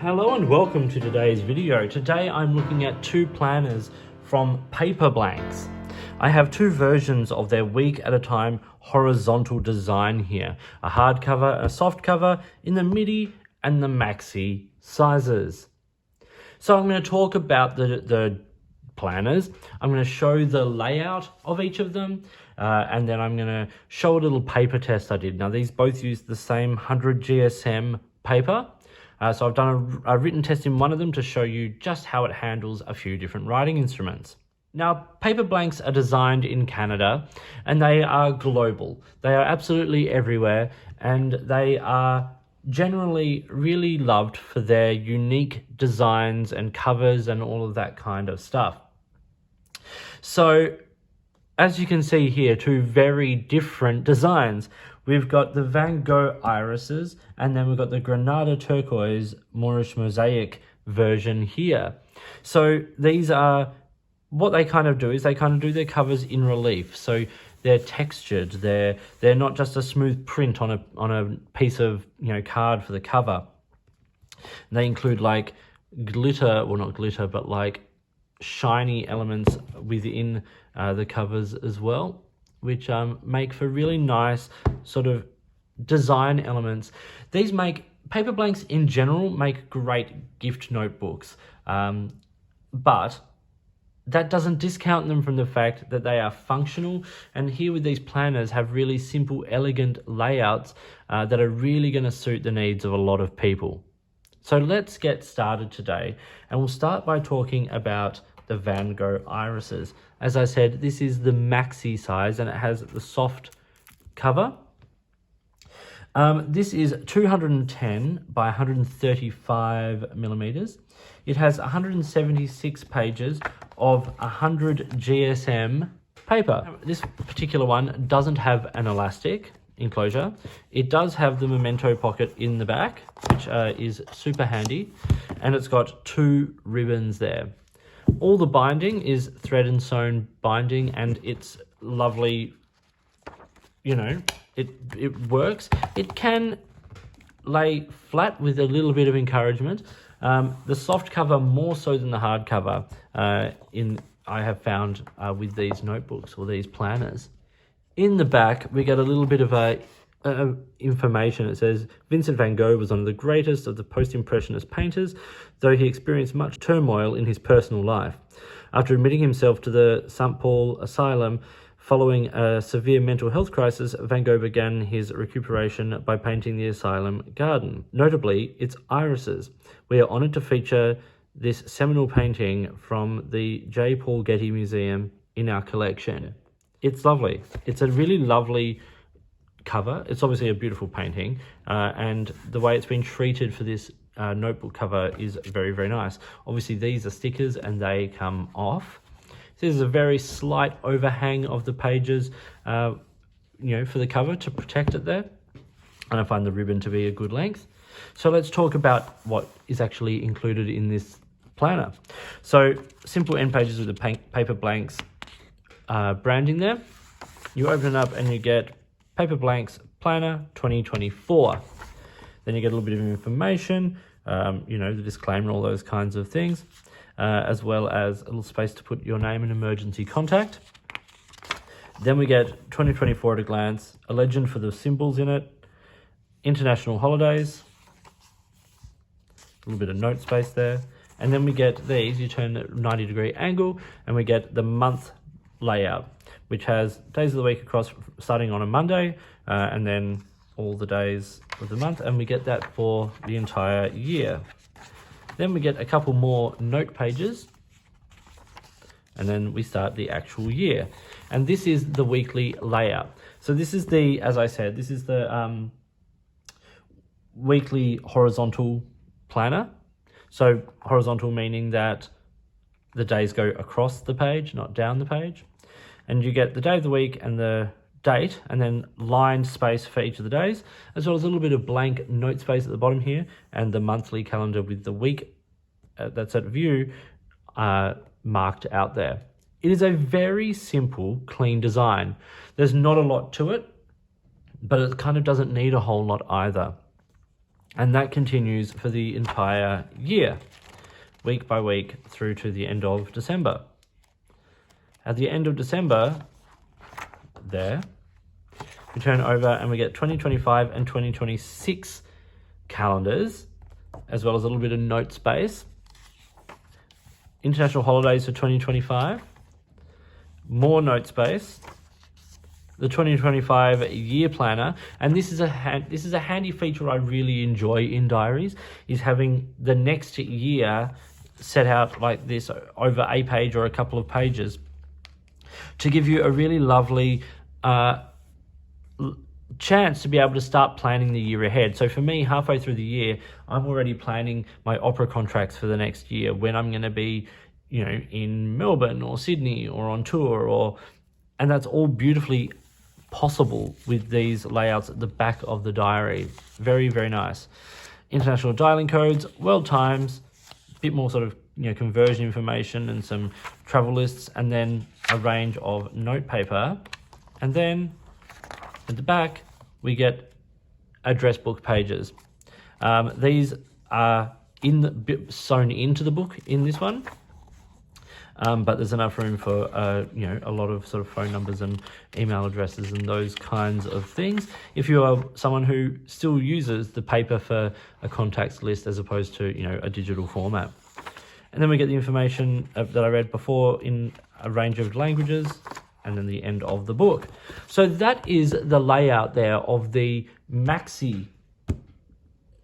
Hello and welcome to today's video. Today I'm looking at two planners from Paperblanks. I have two versions of their week at a time horizontal design here. A hardcover and a softcover in the Midi and the Maxi sizes. So I'm going to talk about the planners. I'm going to show the layout of each of them and then I'm going to show a little paper test I did. Now these both use the same 100 GSM paper. So I've done a written test in one of them to show you just how it handles a few different writing instruments. Now, Paperblanks are designed in Canada and they are global. They are absolutely everywhere and they are generally really loved for their unique designs and covers and all of that kind of stuff. So, as you can see here, two very different designs. We've got the Van Gogh irises, and then we've got the Granada turquoise Moorish mosaic version here. So these are, what they kind of do is they kind of do their covers in relief. So they're textured, they're not just a smooth print on a piece of card for the cover. They include like glitter, well not glitter, but like shiny elements within the covers as well, which make for really nice sort of design elements. These Paperblanks in general make great gift notebooks, but that doesn't discount them from the fact that they are functional. And here with these planners have really simple, elegant layouts that are really going to suit the needs of a lot of people. So let's get started today, and we'll start by talking about the Van Gogh irises. As I said, this is the Maxi size and it has the soft cover. This is 210 by 135 millimeters. It has 176 pages of 100 GSM paper. This particular one doesn't have an elastic enclosure. It does have the memento pocket in the back, which is super handy, and it's got two ribbons there. All the binding is thread and sewn binding, and it's lovely, it works. It can lay flat with a little bit of encouragement. The soft cover more so than the hard cover I have found with these notebooks or these planners. In the back, we get a little bit of information. It says, Vincent van Gogh was one of the greatest of the post-impressionist painters, though he experienced much turmoil in his personal life. After admitting himself to the St. Paul Asylum following a severe mental health crisis, Van Gogh began his recuperation by painting the asylum garden, notably its irises. We are honoured to feature this seminal painting from the J. Paul Getty Museum in our collection. It's lovely. It's a really lovely cover. It's obviously a beautiful painting, and the way it's been treated for this notebook cover is very, very nice. Obviously these are stickers and they come off. So there's a very slight overhang of the pages for the cover to protect it there, and I find the ribbon to be a good length. So let's talk about what is actually included in this planner. So simple end pages with the Paperblanks branding there. You open it up and you get Paperblanks Planner 2024. Then you get a little bit of information, the disclaimer, all those kinds of things, as well as a little space to put your name and emergency contact. Then we get 2024 at a glance, a legend for the symbols in it, international holidays, a little bit of note space there. And then we get these, you turn at 90-degree angle, and we get the month layout, which has days of the week across starting on a Monday and then all the days of the month, and we get that for the entire year. Then we get a couple more note pages, and then we start the actual year. And this is the weekly layout. So this is as I said, this is the weekly horizontal planner. So horizontal meaning that the days go across the page, not down the page. And you get the day of the week and the date, and then lined space for each of the days, as well as a little bit of blank note space at the bottom here, and the monthly calendar with the week that's at view marked out there. It is a very simple, clean design. There's not a lot to it, but it kind of doesn't need a whole lot either. And that continues for the entire year, week by week through to the end of December. At the end of December, there, we turn over and we get 2025 and 2026 calendars, as well as a little bit of note space. International holidays for 2025, more note space, the 2025 year planner, and this is a handy feature I really enjoy in diaries, is having the next year set out like this over a page or a couple of pages to give you a really lovely chance to be able to start planning the year ahead. So for me, halfway through the year, I'm already planning my opera contracts for the next year, when I'm going to be, in Melbourne or Sydney or on tour, and that's all beautifully possible with these layouts at the back of the diary. Very, very nice. International dialing codes, world times, a bit more sort of conversion information and some travel lists, and then a range of note paper. And then at the back we get address book pages. These are sewn into the book in this one. But there's enough room for a lot of sort of phone numbers and email addresses and those kinds of things, if you are someone who still uses the paper for a contacts list as opposed to a digital format. And then we get the information that I read before in a range of languages, and then the end of the book. So that is the layout there of the Maxi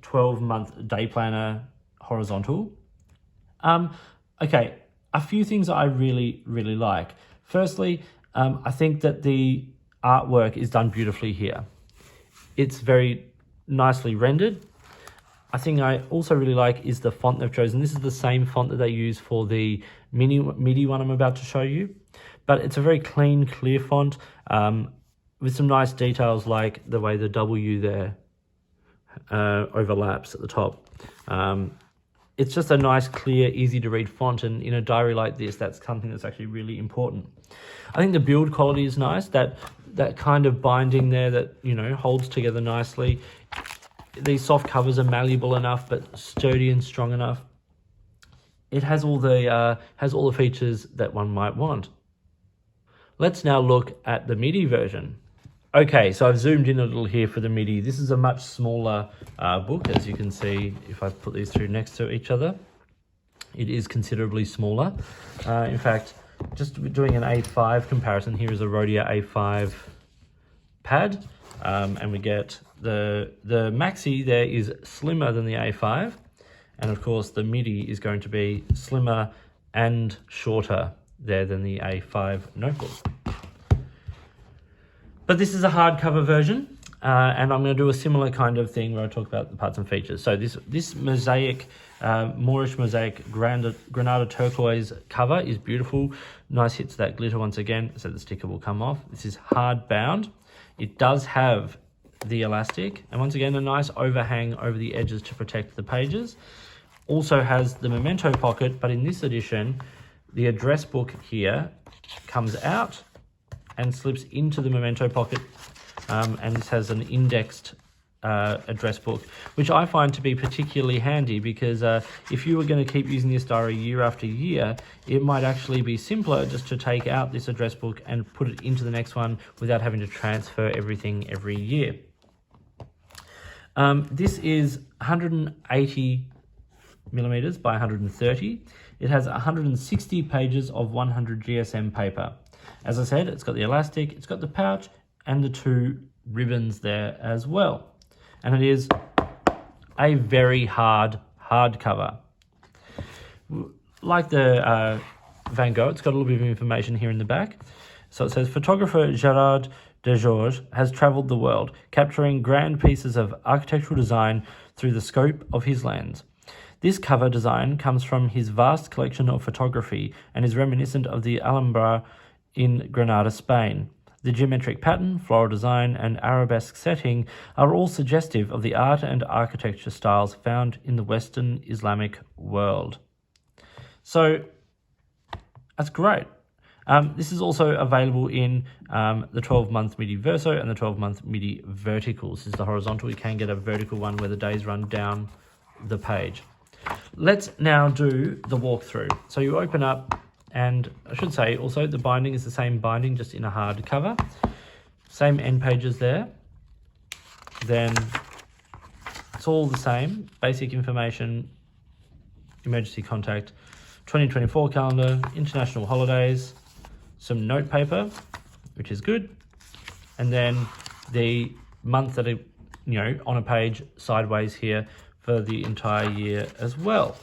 12-month day planner horizontal. Okay. A few things I really, really like. Firstly, I think that the artwork is done beautifully here. It's very nicely rendered. A thing I also really like is the font they've chosen. This is the same font that they use for the Midi one I'm about to show you. But it's a very clean, clear font with some nice details, like the way the W there overlaps at the top. It's just a nice, clear, easy to read font, and in a diary like this, that's something that's actually really important. I think the build quality is nice, that kind of binding there that, holds together nicely. These soft covers are malleable enough, but sturdy and strong enough. It has all the features that one might want. Let's now look at the Midi version. Okay, so I've zoomed in a little here for the Midi. This is a much smaller book, as you can see if I put these two next to each other. It is considerably smaller. In fact, just doing an A5 comparison, here is a Rhodia A5 pad, and we get the Maxi there is slimmer than the A5, and of course the Midi is going to be slimmer and shorter there than the A5 notebook. But this is a hardcover version, and I'm going to do a similar kind of thing where I talk about the parts and features. So this mosaic, Moorish mosaic Granada turquoise cover is beautiful. Nice hits of that glitter once again, so the sticker will come off. This is hard bound. It does have the elastic, and once again a nice overhang over the edges to protect the pages. Also has the memento pocket, but in this edition, the address book here comes out and slips into the memento pocket, and this has an indexed address book, which I find to be particularly handy, because if you were going to keep using this diary year after year, it might actually be simpler just to take out this address book and put it into the next one without having to transfer everything every year. This is 180 millimeters by 130. It has 160 pages of 100 GSM paper. As I said, it's got the elastic, it's got the pouch, and the two ribbons there as well. And it is a very hard cover. Like the Van Gogh, it's got a little bit of information here in the back. So it says, photographer Gerard Desgeorges has travelled the world, capturing grand pieces of architectural design through the scope of his lens. This cover design comes from his vast collection of photography and is reminiscent of the Alhambra in Granada, Spain. The geometric pattern, floral design, and arabesque setting are all suggestive of the art and architecture styles found in the Western Islamic world. So, that's great. This is also available in the 12-month Midi Verso and the 12-month Midi Vertical. This is the horizontal. You can get a vertical one where the days run down the page. Let's now do the walkthrough. So you open up, and I should say also the binding is the same binding, just in a hardcover. Same end pages there. Then it's all the same. Basic information, emergency contact, 2024 calendar, international holidays, some note paper, which is good. And then the month that it, on a page sideways here for the entire year as well.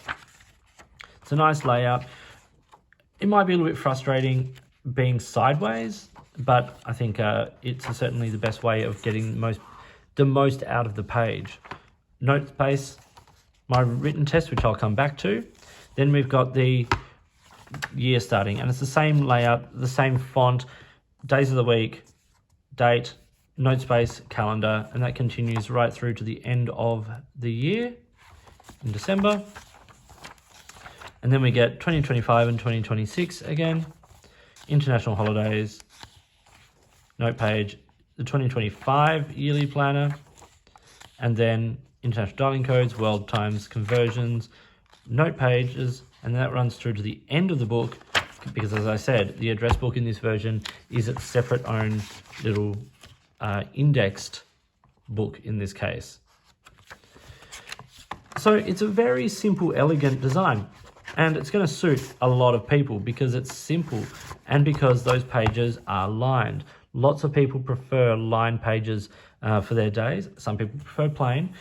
It's a nice layout. It might be a little bit frustrating being sideways, but I think it's certainly the best way of getting the most out of the page. Note space, my written test, which I'll come back to. Then we've got the year starting, and it's the same layout, the same font, days of the week, date, note space, calendar, and that continues right through to the end of the year in December. And then we get 2025 and 2026 again, international holidays, note page, the 2025 yearly planner, and then international dialing codes, world times, conversions, note pages, and that runs through to the end of the book, because as I said, the address book in this version is its separate own little indexed book in this case. So it's a very simple, elegant design, and it's going to suit a lot of people because it's simple and because those pages are lined. Lots of people prefer lined pages for their days. Some people prefer plain,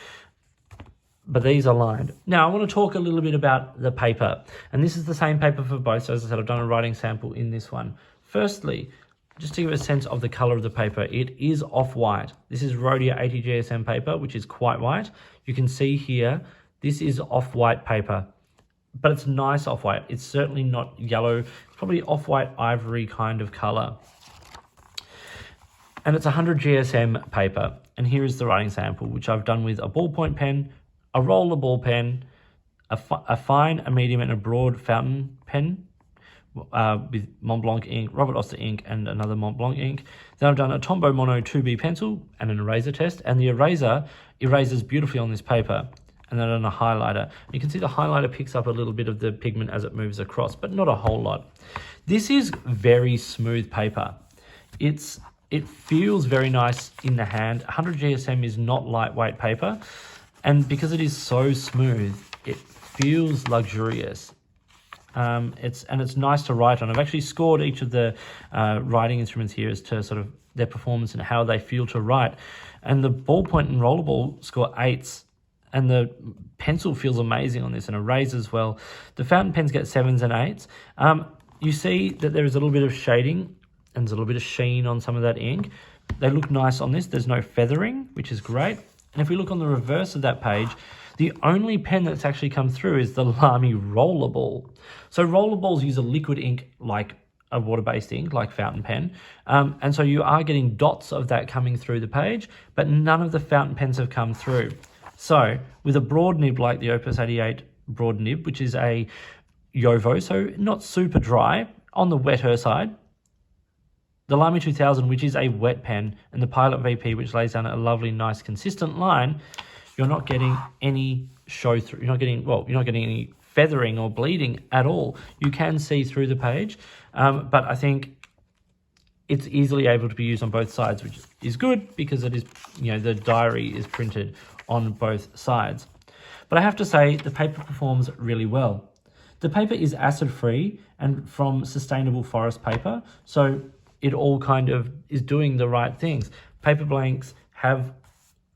but these are lined. Now I want to talk a little bit about the paper, and this is the same paper for both. So as I said, I've done a writing sample in this one. Firstly, just to give a sense of the color of the paper, it is off-white. This is Rhodia 80 GSM paper, which is quite white. You can see here, this is off-white paper, but it's nice off-white. It's certainly not yellow. It's probably off-white ivory kind of color. And it's 100 GSM paper. And here is the writing sample, which I've done with a ballpoint pen, a roller ball pen, a fine, a medium, and a broad fountain pen, with Mont Blanc ink, Robert Oster ink, and another Mont Blanc ink. Then I've done a Tombow Mono 2B pencil and an eraser test, and the eraser erases beautifully on this paper. And then on a highlighter. You can see the highlighter picks up a little bit of the pigment as it moves across, but not a whole lot. This is very smooth paper. It feels very nice in the hand. 100 GSM is not lightweight paper, and because it is so smooth, it feels luxurious. It's nice to write on. I've actually scored each of the writing instruments here as to sort of their performance and how they feel to write. And the ballpoint and rollerball score 8s, and the pencil feels amazing on this, and erasers well. The fountain pens get 7s and 8s. You see that there is a little bit of shading and there's a little bit of sheen on some of that ink. They look nice on this. There's no feathering, which is great. And if we look on the reverse of that page, the only pen that's actually come through is the Lamy Rollerball. So rollerballs use a liquid ink like a water-based ink, like fountain pen. And so you are getting dots of that coming through the page, but none of the fountain pens have come through. So with a broad nib like the Opus 88 broad nib, which is a Yovo, so not super dry, on the wetter side, the Lamy 2000, which is a wet pen, and the Pilot VP, which lays down a lovely, nice, consistent line, you're not getting any show through. You're not getting any feathering or bleeding at all. You can see through the page, but I think it's easily able to be used on both sides, which is good because it is, the diary is printed on both sides. But I have to say the paper performs really well. The paper is acid-free and from sustainable forest paper, so it all kind of is doing the right things. Paperblanks have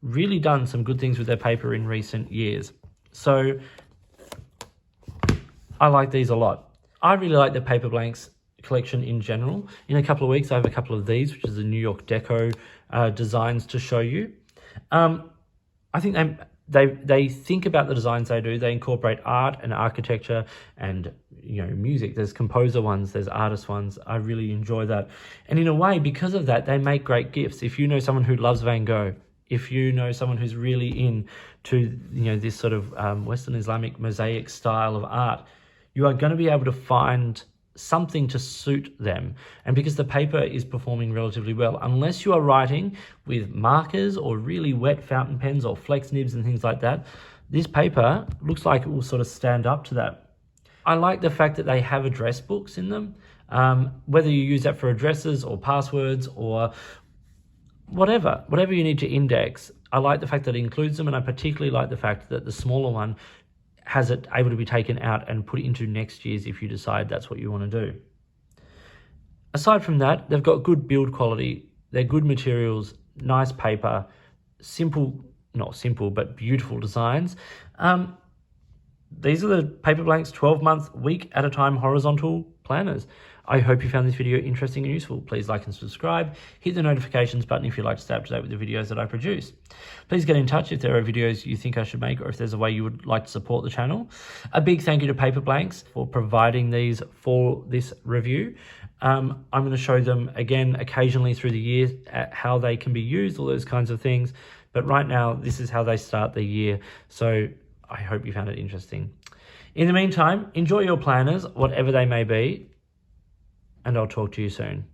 really done some good things with their paper in recent years. So I like these a lot. I really like the Paperblanks collection in general. In a couple of weeks, I have a couple of these, which is the New York Deco designs to show you. I think they think about the designs they do. They incorporate art and architecture and music. There's composer ones, there's artist ones. I really enjoy that. And in a way, because of that, they make great gifts. If you know someone who loves Van Gogh, if you know someone who's really into this sort of Western Islamic mosaic style of art, you are going to be able to find something to suit them, and because the paper is performing relatively well, unless you are writing with markers or really wet fountain pens or flex nibs and things like that, this paper looks like it will sort of stand up to that. I like the fact that they have address books in them, whether you use that for addresses or passwords or whatever you need to index. I like the fact that it includes them, and I particularly like the fact that the smaller one has it able to be taken out and put into next year's if you decide that's what you want to do. Aside from that, they've got good build quality. They're good materials, nice paper, not simple, but beautiful designs. These are the Paperblanks 12-month, week at a time horizontal planners. I hope you found this video interesting and useful. Please like and subscribe. Hit the notifications button if you'd like to stay up to date with the videos that I produce. Please get in touch if there are videos you think I should make, or if there's a way you would like to support the channel. A big thank you to Paperblanks for providing these for this review. I'm going to show them again occasionally through the year at how they can be used, all those kinds of things. But right now, this is how they start the year. So I hope you found it interesting. In the meantime, enjoy your planners, whatever they may be, and I'll talk to you soon.